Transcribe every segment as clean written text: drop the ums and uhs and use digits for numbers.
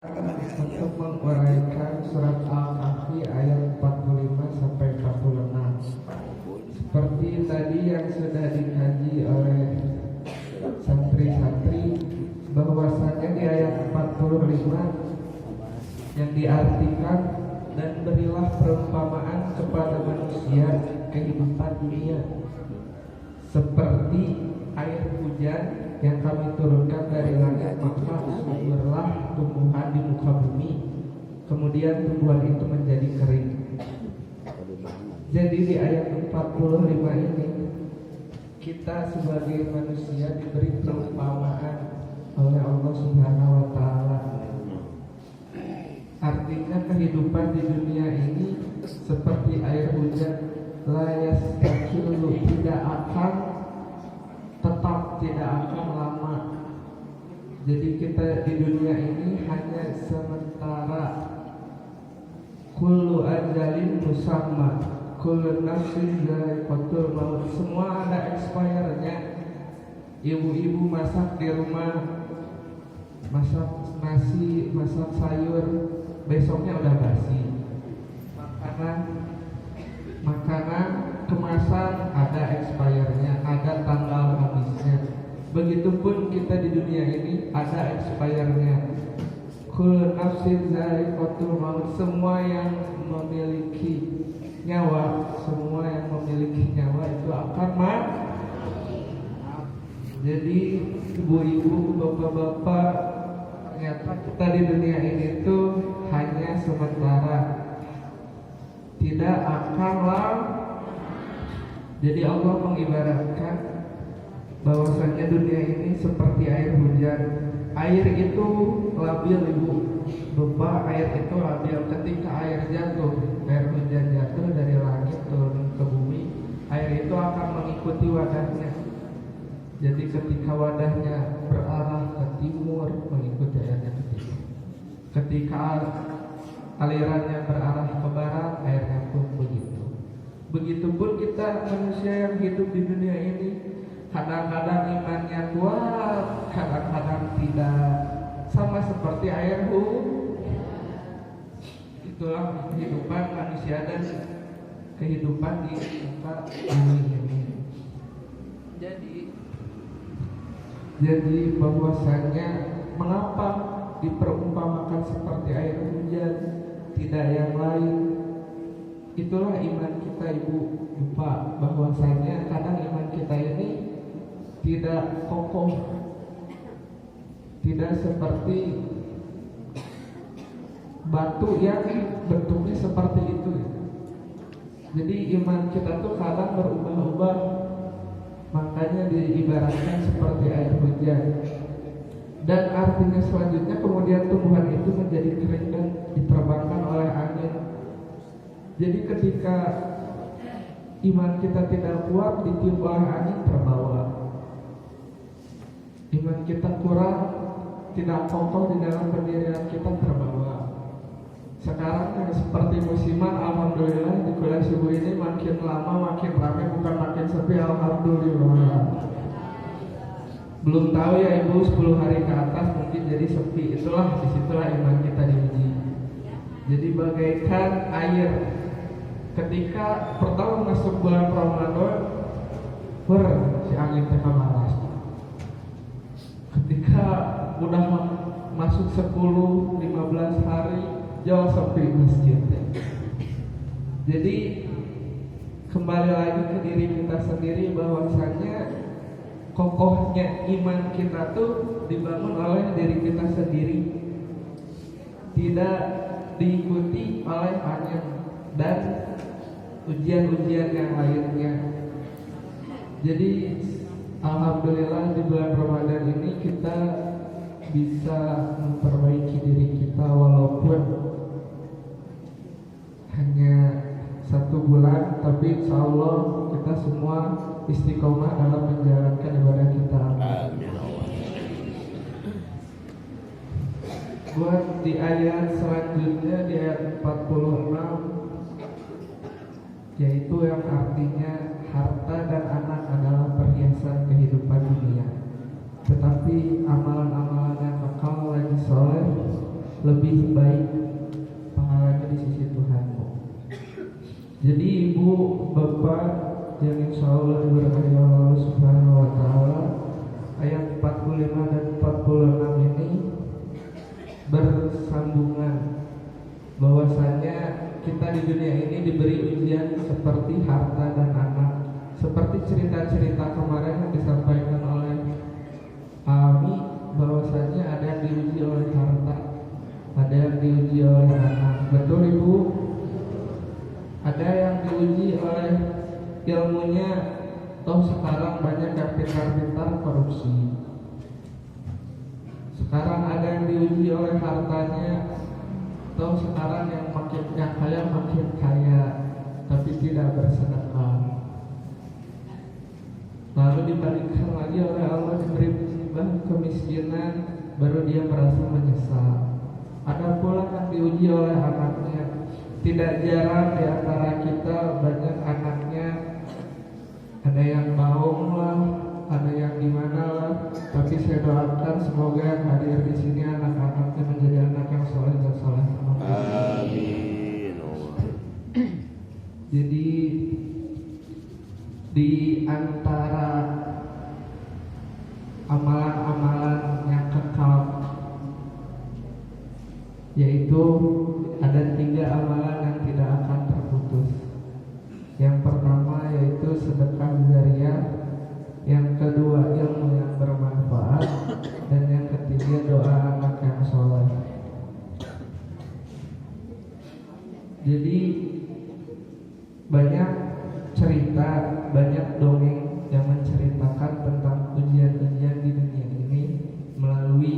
Untuk menguraikan surat Al-Kahfi ayat 45 sampai 46. Seperti tadi yang sudah dikaji oleh santri-santri, bahwasanya di ayat 45 yang diartikan, dan berilah perumpamaan kepada manusia kehidupan dunia seperti air hujan yang kami turunkan dari langit, maka suburlah tumbuhan di muka bumi, kemudian tumbuhan itu menjadi kering. Jadi di ayat 45 ini kita sebagai manusia diberi perumpamaan oleh Allah Subhanahu wa taala. Artinya kehidupan di dunia ini seperti air hujan, la yastaqilu, tidak akan tetap, tidak akan lama. Jadi kita di dunia ini hanya sementara. Kullu ajalin musamma, kullu nafsin dha'iqatul maut. Semua ada expire-nya. Ibu-ibu masak di rumah, masak nasi, masak sayur, besoknya udah basi. Makanan kemasan ada expirednya, ada tanggal habisnya. Begitupun kita di dunia ini ada expirednya. Kullu nafsin dha'iqatul maut. Semua yang memiliki nyawa, semua yang memiliki nyawa itu akan mati. Jadi ibu-ibu, bapak-bapak, ternyata kita di dunia ini tuh hanya sementara, tidak akan lama. Jadi Allah mengibaratkan bahwasanya dunia ini seperti air hujan. Air itu labil, ibu bapak, air itu labil. Ketika air hujan jatuh dari langit turun ke bumi, air itu akan mengikuti wadahnya. Jadi ketika wadahnya berarah ke timur, mengikuti airnya ke timur. Ketika alirannya berarah ke barat, airnya pun begitu. Begitupun kita manusia yang hidup di dunia ini, kadang-kadang imannya kuat, kadang-kadang tidak. Sama seperti air hujan. Itulah kehidupan manusia dan kehidupan di muka bumi ini. Jadi bahwasanya mengapa diperumpamakan seperti air hujan, tidak yang lain. Itulah iman kita, ibu, bapak, bahwasanya kadang iman kita ini tidak kokoh, tidak seperti batu yang bentuknya seperti itu. Jadi iman kita tuh kadang berubah-ubah, makanya diibaratkan seperti air hujan. Dan artinya selanjutnya kemudian tumbuhan itu menjadi kering dan diterbangkan oleh angin. Jadi ketika iman kita tidak kuat, ditiup oleh angin, terbawa. Iman kita kurang, tidak kokoh di dalam pendirian kita, terbawa. Sekarang seperti musiman, alhamdulillah di kuliah subuh ini makin lama makin ramai, bukan makin sepi, alhamdulillah. Belum tahu ya ibu, 10 hari ke atas mungkin jadi sepi. Disitulah iman kita diuji. Jadi bagaikan air, ketika pertama masuk bulan Ramadan, si angin teh malas. Ketika udah masuk 10-15 hari, jauh sepi masjid. Jadi kembali lagi ke diri kita sendiri, bahwasanya kokohnya iman kita tuh dibangun oleh diri kita sendiri, tidak diikuti oleh angin dan ujian-ujian yang lainnya. Jadi alhamdulillah di bulan Ramadan ini kita bisa memperbaiki diri kita, walaupun hanya 1 bulan, tapi insya Allah kita semua istiqomah dalam menjalankan ibadah kita. Buat di ayat selanjutnya, di ayat 46, yaitu yang artinya harta dan anak adalah perhiasan kehidupan dunia, tetapi amalan-amalan yang kekal lagi soleh lebih baik pahalanya di sisi Tuhan. Jadi ibu bapak yang insya Allah diberkahi Allah Subhanahu wa Ta'ala, ayat 45 dan 46 ini bersambungan, bahwasanya kita di dunia ini diberi ujian seperti harta dan anak, seperti cerita-cerita kemarin yang disampaikan oleh Ami, bahwasanya ada yang diuji oleh harta, ada yang diuji oleh anak. Betul ibu? Ada yang diuji oleh ilmunya. Toh sekarang banyak yang pintar-pintar korupsi. Sekarang ada yang diuji oleh hartanya. Toh sekarang yang kaya makin kaya, tapi tidak bersedekah. Lalu dibalikkan lagi oleh Allah, diberi musibah kemiskinan, baru dia merasa menyesal. Ada pula yang diuji oleh anaknya. Tidak jarang di antara kita banyak anaknya, ada yang baung lah, ada yang gimana lah. Tapi saya doakan semoga yang hadir di sini anak-anaknya menjadi anak yang soleh dan soleh. Amin. Jadi di antara amalan-amalan yang kekal, yaitu ada 3 amalan yang tidak akan terputus. Yang pertama yaitu sedekah jariah, yang kedua ilmu yang bermanfaat, dan yang ketiga doa anak yang soleh. Jadi banyak cerita, banyak dongeng yang menceritakan tentang ujian-ujian di dunia ini melalui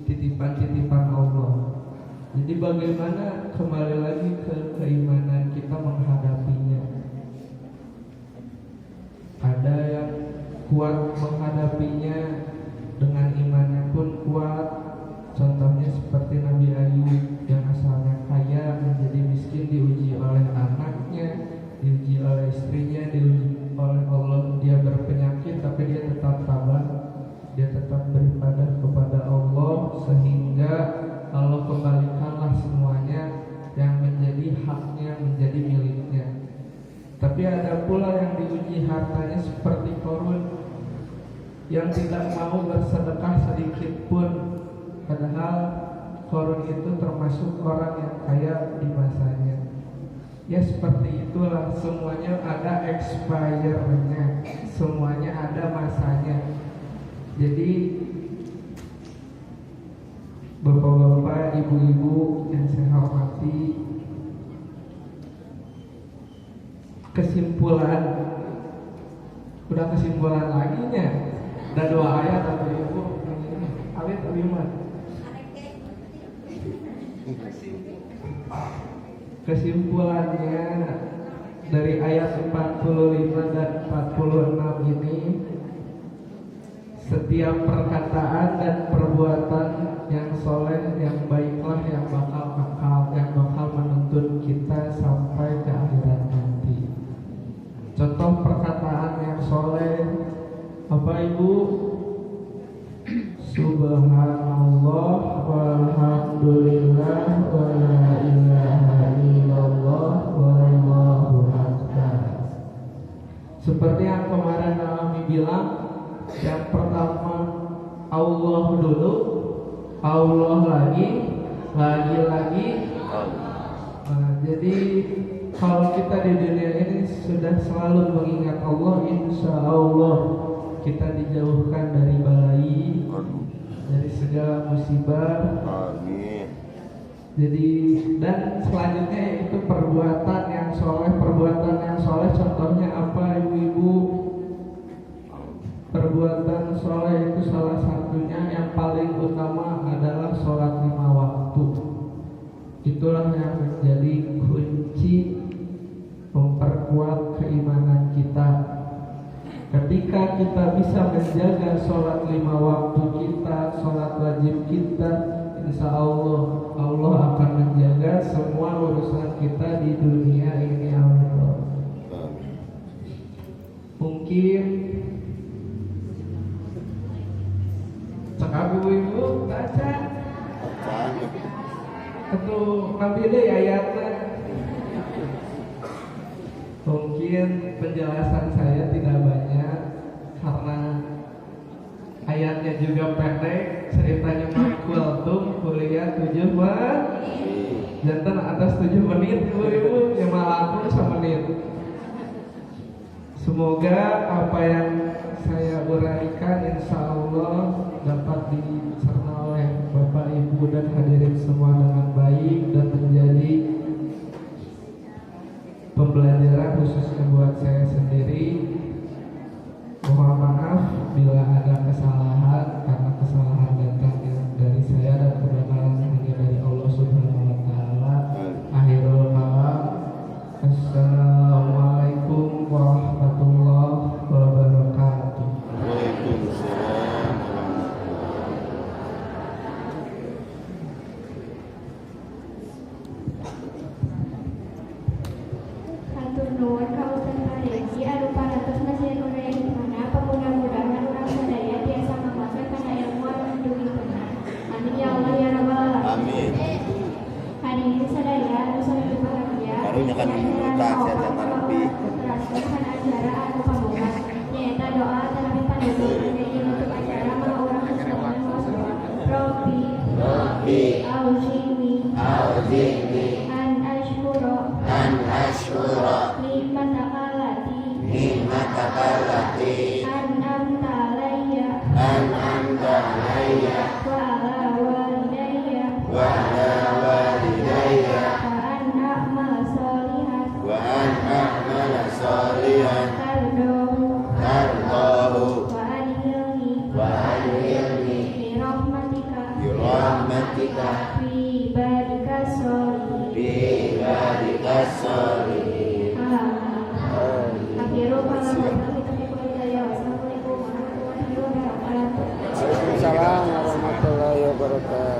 titipan-titipan Allah. Jadi bagaimana kembali lagi ke keimanan kita menghadapinya. Ada yang kuat menghadapinya dengan imannya pun kuat. Contohnya seperti Nabi Ayub yang asalnya kaya menjadi miskin, diuji oleh anaknya, diuji oleh istrinya, diuji oleh Allah. Dia berpenyakit tapi dia tetap sabar, dia tetap beribadah kepada Allah, sehingga Allah kembalikanlah semuanya yang menjadi haknya, menjadi miliknya. Tapi ada pula yang diuji hartanya seperti Qarun, yang tidak mau bersedekah sedikit pun. Padahal Qarun itu termasuk orang yang kaya di masanya. Ya seperti itulah, semuanya ada expirednya, semuanya ada masanya. Jadi bapak-bapak, ibu-ibu yang saya hormati, kesimpulan, udah kesimpulan lagi nya, udah 2 ayat tapi ibu, alit abiman. Kesimpulannya dari ayat 45 dan 46 ini, setiap perkataan dan perbuatan yang soleh, yang baiklah yang bakal menuntun kita sampai ke akhirat nanti. Contoh perkataan yang soleh apa ibu? Subhanallah walhamdulillah wa la ilaha illallah wallahu akbar. Seperti yang kemarin Naomi bilang, yang pertama Allah dulu, Allah lagi. Jadi kalau kita di dunia ini sudah selalu mengingat Allah, insya Allah kita dijauhkan dari balai, dari segala musibah. Amin. Jadi dan selanjutnya itu perbuatan yang soleh. Perbuatan yang soleh contohnya apa ibu-ibu? Perbuatan soleh itu salah satunya yang paling utama adalah sholat 5 waktu. Itulah yang menjadi kunci memperkuat keimanan kita. Ketika kita bisa menjaga sholat 5 waktu kita, sholat wajib kita, insya Allah Allah akan menjaga semua urusan kita di dunia ini. Allah. Mungkin cakap ibu-ibu baca. atau nanti deh ayatnya. Mungkin penjelasan saya tidak banyak karena ayatnya juga pendek. Ceritanya makultum kuliah 7 menit, jantan atas 7 menit ibu-ibu yang malah semenit. Semoga apa yang saya uraikan insya Allah dapat dicerna oleh Bapak Ibu dan hadirin semua dengan baik dan menjadi pembelajaran khususnya buat saya sendiri. Mohon maaf bila ada kesalahan karena kesalahan datangnya dari saya dan kebenaran hanya dari Allah Subhanahu wa taala. Akhirul kalam. Assalamualaikum warahmatullahi wabarakatuh. Waalaikumsalam. Hatur nuhun kausan pareji anu parantos nasihat urang hikmana pamudah-mudahan urang sadaya tiasa mamakan kana ilmu anu dugikeunna. Amin ya Allah ya rabbal alamin. Amin. Hadirin sadaya anu sami bahagia. Karuniakan kita sehat marapi. Teraskeun kana acara anu pamungkas nyaeta doa tarapi panutup untuk acara mah urang kesempatan wasdoa. Rabbi Auzini an ashkura nikmataka allati an'amta alayya wa ala walidayya wa an a'mala salihan tardahu wa adkhilni bi rahmatika fi ibadika sholihin. Akhirul kalam kita hidayah. Assalamualaikum warahmatullahi wabarakatuh. Waalaikumsalam warahmatullahi wabarakatuh.